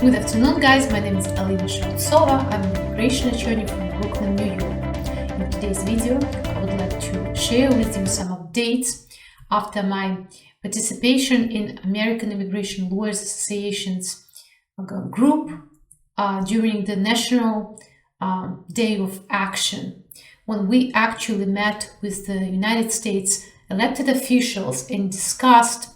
Good afternoon, guys. My name is Alena Shautsova. I'm an immigration attorney from Brooklyn, New York. In today's video, I would like to share with you some updates after my participation in American Immigration Lawyers Association's group during the National Day of Action, when we actually met with the United States elected officials and discussed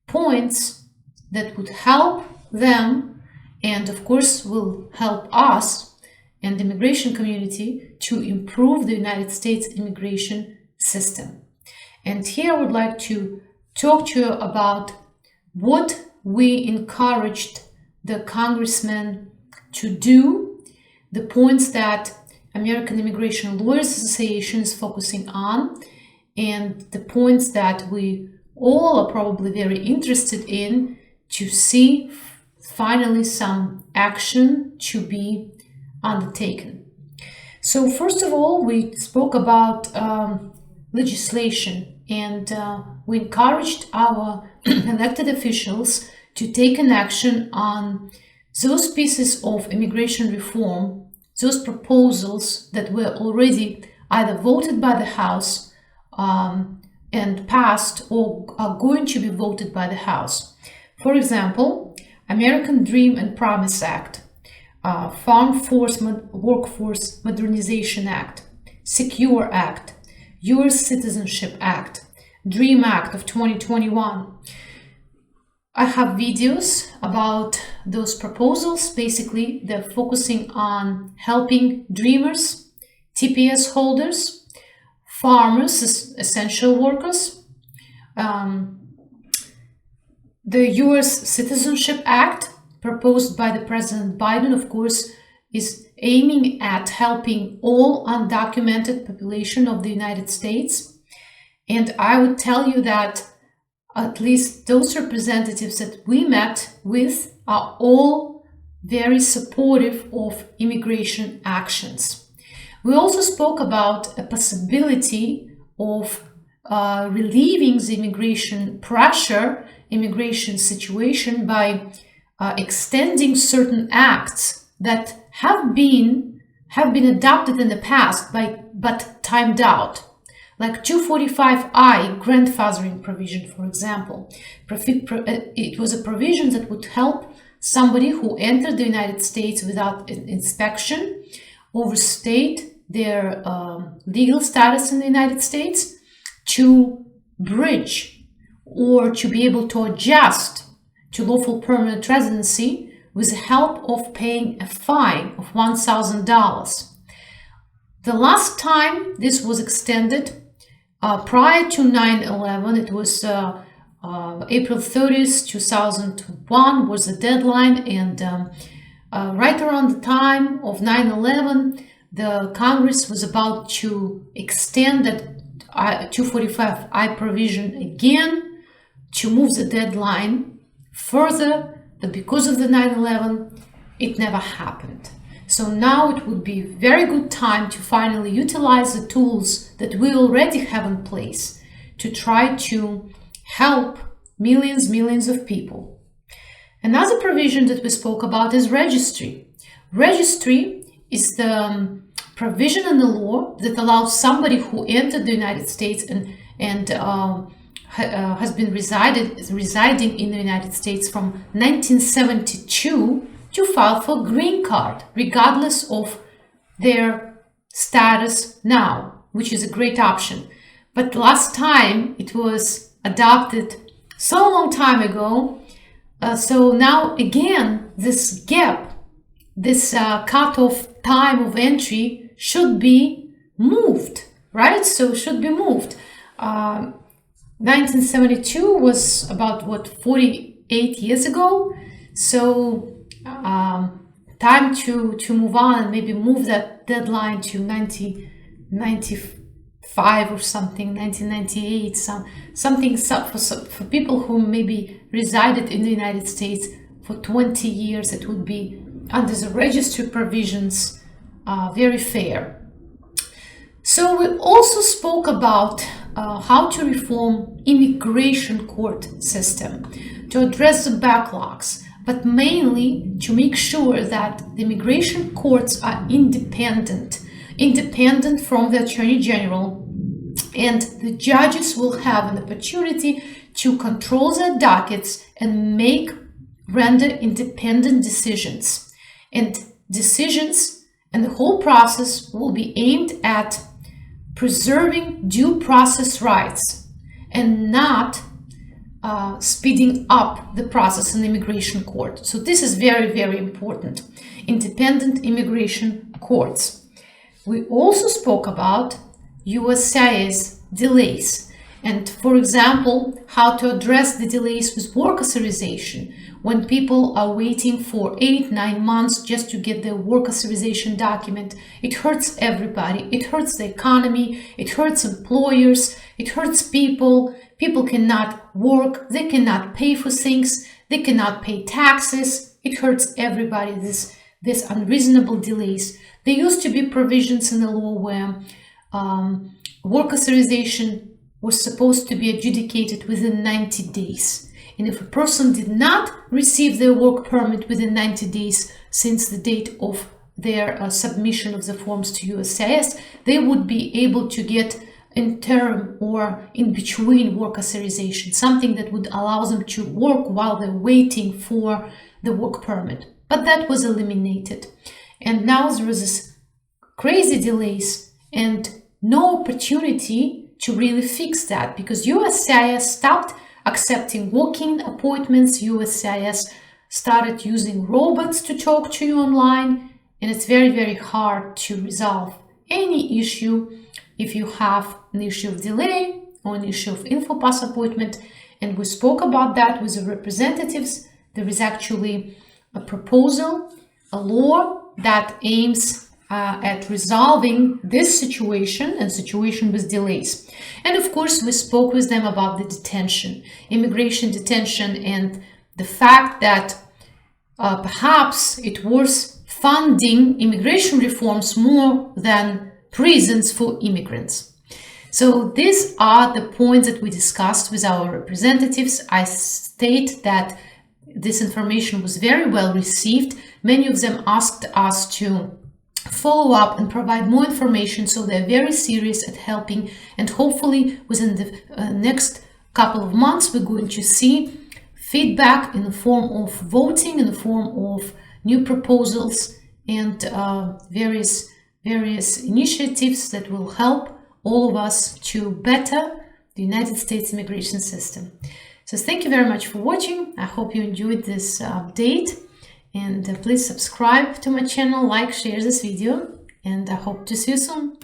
points that would help them and of course will help us and the immigration community to improve the United States immigration system. And here I would like to talk to you about what we encouraged the congressmen to do, the points that American Immigration Lawyers Association is focusing on, and the points that we all are probably very interested in to see finally some action to be undertaken. So first of all, we spoke about legislation, and we encouraged our elected officials to take an action on those pieces of immigration reform, those proposals that were already either voted by the House and passed or are going to be voted by the House. For example, American Dream and Promise Act, Farm Workforce Modernization Act, Secure Act, US Citizenship Act, Dream Act of 2021. I have videos about those proposals. Basically, they're focusing on helping dreamers, TPS holders, farmers, essential workers. The US Citizenship Act, proposed by the President Biden, of course, is aiming at helping all undocumented population of the United States. And I would tell you that at least those representatives that we met with are all very supportive of immigration actions. We also spoke about a possibility of relieving the immigration situation by extending certain acts that have been adopted in the past but timed out, like 245I grandfathering provision, for example. It was a provision that would help somebody who entered the United States without inspection, overstayed their legal status in the United States, to bridge or to be able to adjust to lawful permanent residency with the help of paying a fine of $1,000. The last time this was extended, prior to 9/11, it was April 30th, 2001 was the deadline, and right around the time of 9/11, the Congress was about to extend that 245I provision again to move the deadline further, but because of the 9/11, it never happened. So now it would be a very good time to finally utilize the tools that we already have in place to try to help millions of people. Another provision that we spoke about is registry. Registry is the provision in the law that allows somebody who entered the United States and has been residing in the United States from 1972 to file for a green card, regardless of their status now, which is a great option. But last time it was adopted so long time ago, so now again this gap, this cutoff time of entry should be moved, right? So it should be moved. 1972 was about 48 years ago. So time to move on and maybe move that deadline to 1995 or something, 1998, something for people who maybe resided in the United States for 20 years. It would be under the registry provisions very fair. So we also spoke about how to reform immigration court system to address the backlogs. but mainly to make sure that the immigration courts are independent from the Attorney General, and the judges will have an opportunity to control their dockets and render independent decisions. And decisions and the whole process will be aimed at preserving due process rights and not speeding up the process in the immigration court. So this is very, very important. Independent immigration courts. We also spoke about USCIS delays and, for example, how to address the delays with work authorization when people are waiting for 8-9 months just to get their work authorization document. It hurts everybody. It hurts the economy. It hurts employers. It hurts people. People cannot work. They cannot pay for things. They cannot pay taxes. It hurts everybody, this unreasonable delays. There used to be provisions in the law where work authorization was supposed to be adjudicated within 90 days. And if a person did not receive their work permit within 90 days since the date of their submission of the forms to USCIS, they would be able to get interim or in between work authorization, something that would allow them to work while they're waiting for the work permit. But that was eliminated. And now there is this crazy delays and no opportunity to really fix that, because USCIS stopped accepting walk-in appointments. USCIS started using robots to talk to you online, and it's very, very hard to resolve any issue if you have an issue of delay or an issue of InfoPass appointment. And we spoke about that with the representatives. There is actually a proposal, a law that aims at resolving this situation and situation with delays. And of course, we spoke with them about the detention, immigration detention, and the fact that perhaps it was funding immigration reforms more than prisons for immigrants. So these are the points that we discussed with our representatives. I state that this information was very well received. Many of them asked us to follow up and provide more information, so they're very serious at helping, and hopefully within the next couple of months we're going to see feedback in the form of voting, in the form of new proposals and various initiatives that will help all of us to better the United States immigration system. So thank you very much for watching. I hope you enjoyed this update. And please subscribe to my channel, like, share this video, and I hope to see you soon.